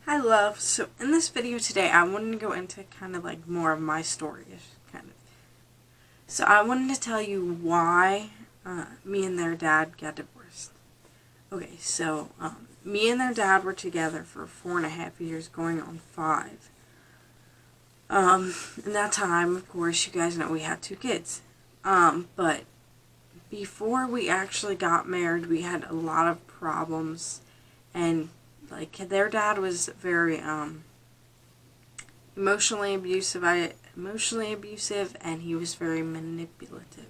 Hi love, so in this video today I wanted to go into kind of like more of my story, kind of. So I wanted to tell you why me and their dad got divorced. Okay, so me and their dad were together for 4.5 years, going on 5. In that time, of course, you guys know we had 2 kids. But before we actually got married, we had a lot of problems, and like their dad was very emotionally abusive, and he was very manipulative.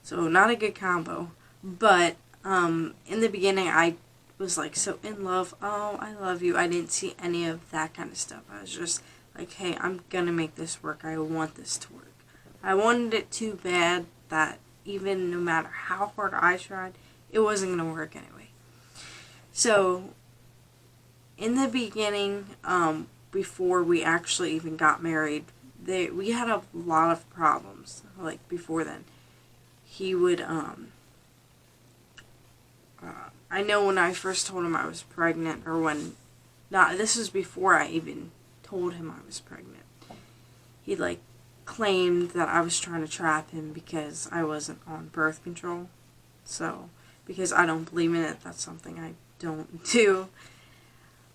So not a good combo. But in the beginning, I was like so in love. Oh, I love you. I didn't see any of that kind of stuff. I was just like, hey, I'm gonna make this work. I want this to work. I wanted it too bad that even no matter how hard I tried, it wasn't gonna work anyway. So in the beginning, before we actually even got married, we had a lot of problems. Like before then, he would I know when I first told him I was pregnant, or when, not, this was before I even told him I was pregnant. He like claimed that I was trying to trap him because I wasn't on birth control. So, because I don't believe in it, that's something I don't do.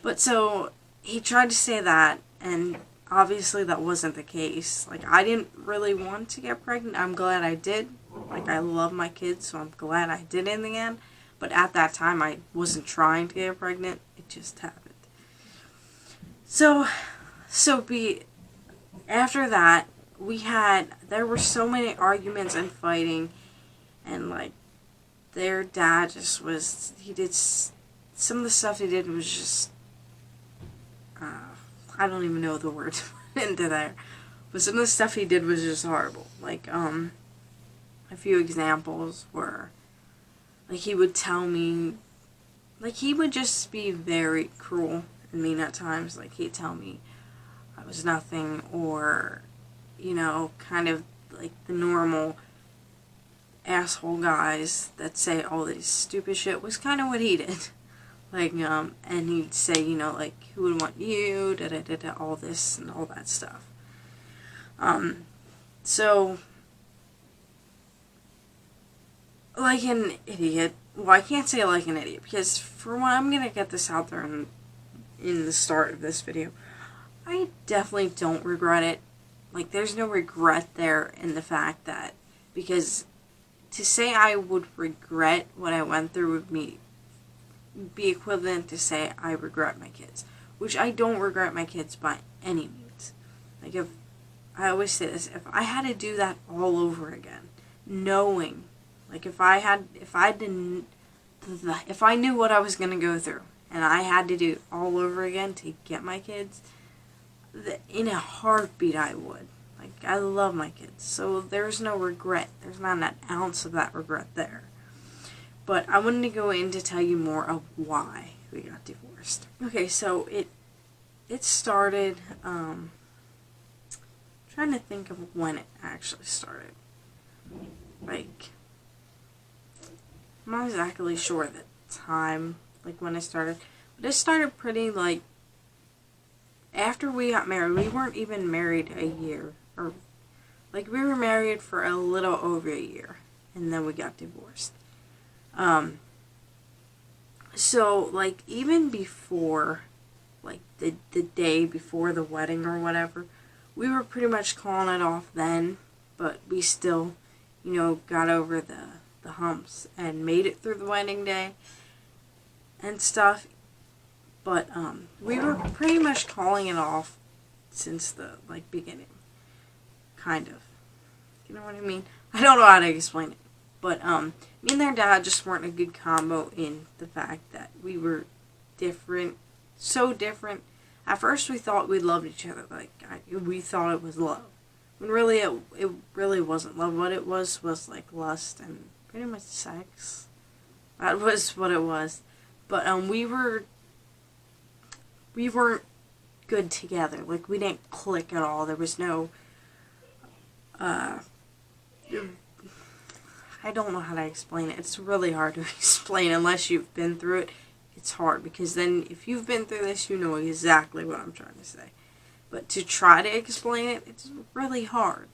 But so he tried to say that, and obviously that wasn't the case. Like, I didn't really want to get pregnant. I'm glad I did. Like, I love my kids, so I'm glad I did in the end. But at that time, I wasn't trying to get pregnant. It just happened. So after that, there were so many arguments and fighting, and like, their dad just was, some of the stuff he did was just, I don't even know the word to put into there, but some of the stuff he did was just horrible. Like, a few examples were, like, he would tell me, like, he would just be very cruel and mean at times. Like, he'd tell me I was nothing, or, kind of like the normal asshole guys that say all this stupid shit was kind of what he did. Like, and he'd say, like, who would want you, da-da-da-da, all this and all that stuff. So, like an idiot, well, I can't say like an idiot, because for one, I'm gonna get this out there in the start of this video. I definitely don't regret it. Like, there's no regret there in the fact that, because to say I would regret what I went through would be equivalent to say I regret my kids, which I don't regret my kids by any means. Like, if I always say this, if I had to do that all over again, knowing, like, if I knew what I was gonna go through and I had to do it all over again to get my kids, in a heartbeat I would. Like, I love my kids, so there's no regret. There's not an ounce of that regret there. But I wanted to go in to tell you more of why we got divorced. Okay, so it started, trying to think of when it actually started. Like, I'm not exactly sure the time, like when it started. But it started pretty, like, after we got married. We weren't even married a year. Or, like, we were married for a little over a year. And then we got divorced. So, like, even before, like, the day before the wedding or whatever, we were pretty much calling it off then, but we still, got over the humps and made it through the wedding day and stuff. But, we were pretty much calling it off since the, like, beginning. Kind of. You know what I mean? I don't know how to explain it. But, me and their dad just weren't a good combo in the fact that we were different. So different. At first we thought we loved each other. Like, we thought it was love. When really, it really wasn't love. What it was like lust and pretty much sex. That was what it was. But, we weren't good together. Like, we didn't click at all. There was no, I don't know how to explain it. It's really hard to explain unless you've been through it, it's hard, because then if you've been through this, you know exactly what I'm trying to say. But to try to explain it, it's really hard.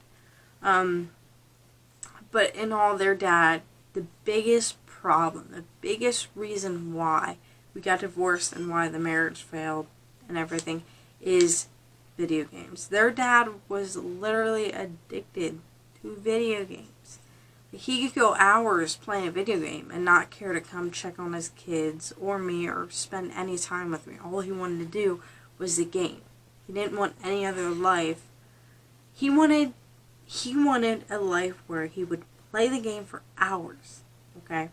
But in all, their dad, the biggest problem, the biggest reason why we got divorced and why the marriage failed and everything is video games. Their dad was literally addicted to video games. He could go hours playing a video game and not care to come check on his kids or me or spend any time with me. All he wanted to do was the game. He didn't want any other life. He wanted a life where he would play the game for hours. Okay?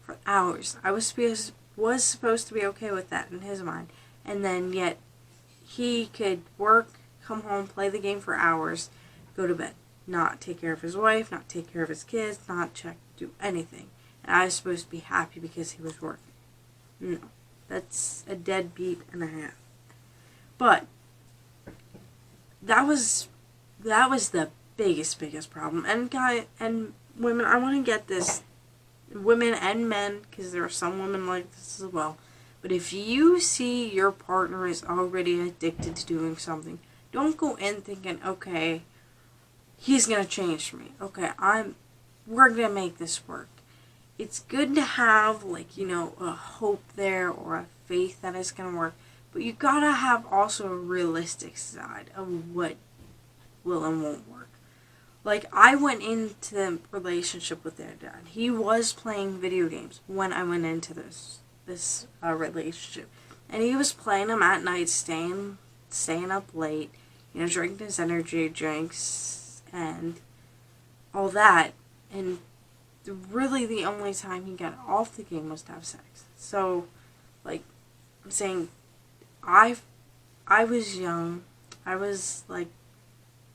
For hours. I was supposed to be okay with that in his mind. And then yet he could work, come home, play the game for hours, go to bed. Not take care of his wife, not take care of his kids, not do anything. And I was supposed to be happy because he was working. No. That's a deadbeat and a half. But that was the biggest problem. And women, I want to get this, women and men, because there are some women like this as well. But if you see your partner is already addicted to doing something, don't go in thinking, okay, he's going to change for me. Okay, we're going to make this work. It's good to have, a hope there or a faith that it's going to work. But you got to have also a realistic side of what will and won't work. I went into the relationship with their dad. He was playing video games when I went into this relationship. And he was playing them at night, staying up late, drinking his energy drinks and all that. And really the only time he got off the game was to have sex. So, I'm saying, I was young. I was,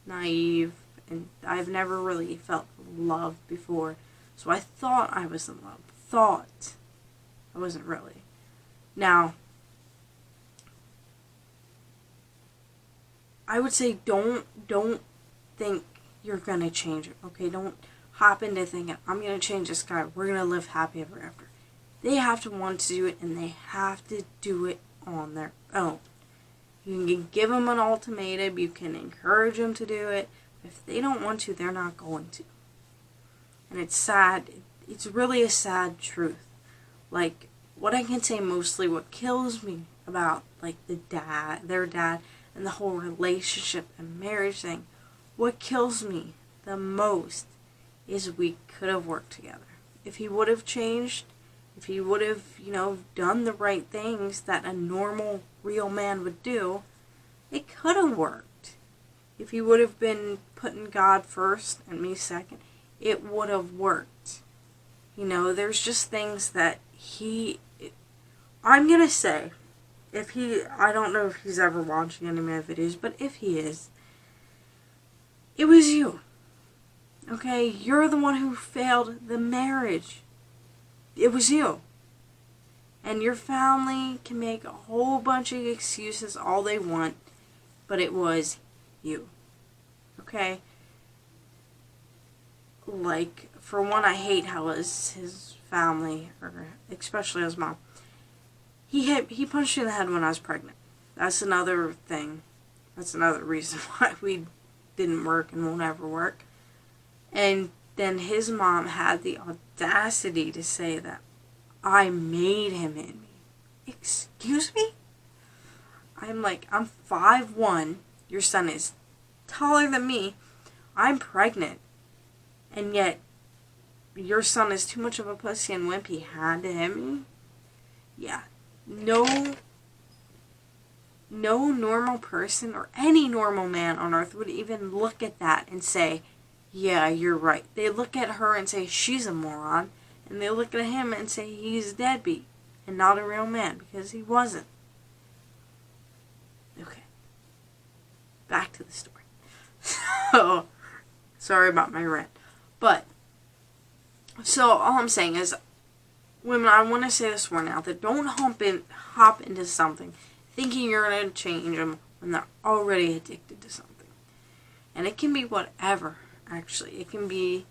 naive. And I've never really felt love before. So I thought I was in love. Thought. I wasn't really. Now, I would say don't think you're going to change it. Okay? Don't hop into thinking, I'm going to change this guy. We're going to live happy ever after. They have to want to do it, and they have to do it on their own. You can give them an ultimatum. You can encourage them to do it. If they don't want to, they're not going to. And it's sad. It's really a sad truth. What I can say mostly, what kills me about, their dad, and the whole relationship and marriage thing, what kills me the most is we could have worked together. If he would have changed, if he would have, done the right things that a normal, real man would do, it could have worked. If he would have been putting God first and me second, it would have worked. There's just things that I'm going to say, I don't know if he's ever watching any of my videos, but if he is, it was you. Okay? You're the one who failed the marriage. It was you. And your family can make a whole bunch of excuses all they want, but it was you. Okay? For one, I hate how his family, or especially his mom, he punched me in the head when I was pregnant. That's another thing. That's another reason why we didn't work and won't ever work. And then his mom had the audacity to say that I made him hit me. Excuse me? I'm 5'1". Your son is taller than me. I'm pregnant. And yet, your son is too much of a pussy and wimp. He had to hit me? Yeah. No normal person or any normal man on earth would even look at that and say, yeah, you're right. They look at her and say, she's a moron. And they look at him and say, he's a deadbeat and not a real man, because he wasn't. Okay. Back to the story. So, sorry about my rant. But, so all I'm saying is, women, I want to say this one out there. Don't hop into something thinking you're going to change them when they're already addicted to something. And it can be whatever, actually. It can be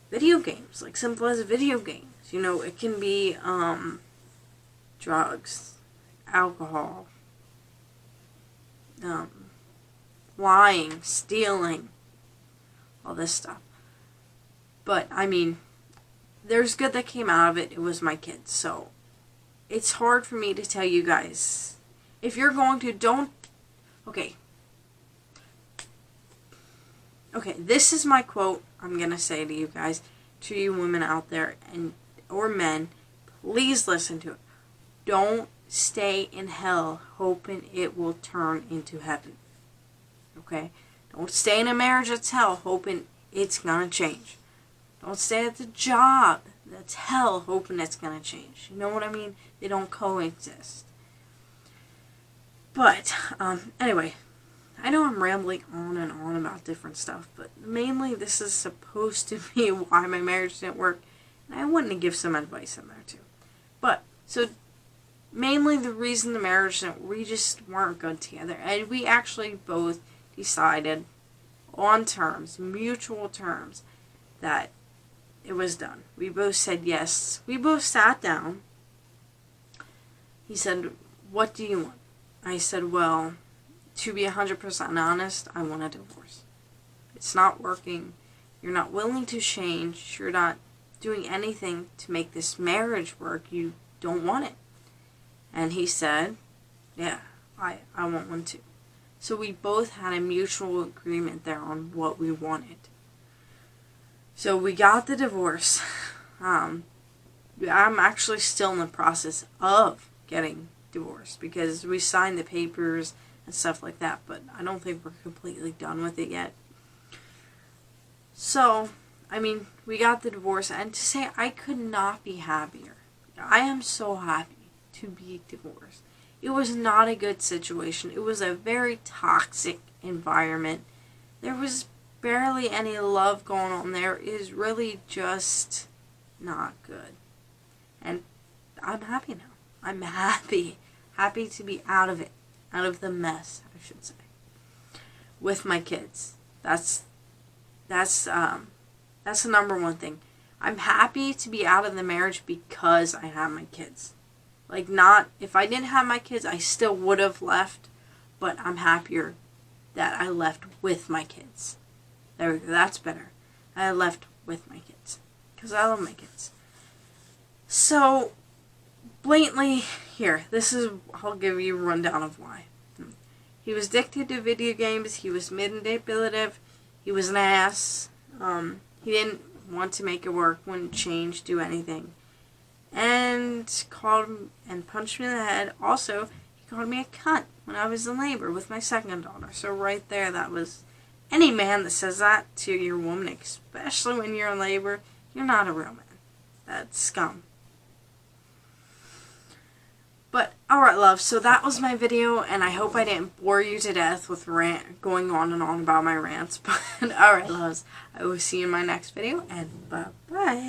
video games, simple as video games. It can be, drugs, alcohol, lying, stealing, all this stuff. But, I mean, there's good that came out of it. It was my kids. So, it's hard for me to tell you guys. If you're going to, don't... Okay, this is my quote I'm going to say to you guys, to you women out there, or men. Please listen to it. Don't stay in hell hoping it will turn into heaven. Okay? Don't stay in a marriage that's hell hoping it's going to change. Don't stay at the job that's hell hoping it's going to change. You know what I mean? They don't coexist. But, anyway, I know I'm rambling on and on about different stuff, but mainly this is supposed to be why my marriage didn't work, and I wanted to give some advice in there too. But, so, mainly the reason the marriage didn't, we just weren't good together, and we actually both decided on terms, mutual terms, that it was done. We both said yes. We both sat down. He said, "What do you want?" I said, "Well, to be 100% honest, I want a divorce. It's not working. You're not willing to change. You're not doing anything to make this marriage work. You don't want it." And he said, "Yeah, I want one too." So we both had a mutual agreement there on what we wanted. So we got the divorce. I'm actually still in the process of getting divorced because we signed the papers and stuff like that, but I don't think we're completely done with it yet. So, I mean, we got the divorce, and to say I could not be happier. I am so happy to be divorced. It was not a good situation. It was a very toxic environment. There was barely any love going on there. It is really just not good. And I'm happy now. I'm happy. Happy to be out of it. Out of the mess, I should say. With my kids. That's the number one thing. I'm happy to be out of the marriage because I have my kids. Like, not, if I didn't have my kids, I still would have left, but I'm happier that I left with my kids. There we go, that's better. I left with my kids, because I love my kids. So, blatantly, here, I'll give you a rundown of why. He was addicted to video games, he was manipulative, he was an ass, he didn't want to make it work, wouldn't change, do anything. And called him and punched me in the head. Also, he called me a cunt when I was in labor with my second daughter. So right there, that was... Any man that says that to your woman, especially when you're in labor, you're not a real man. That's scum. But, alright, love, so that was my video, and I hope I didn't bore you to death with going on and on about my rants. But, alright, loves, I will see you in my next video, and bye-bye.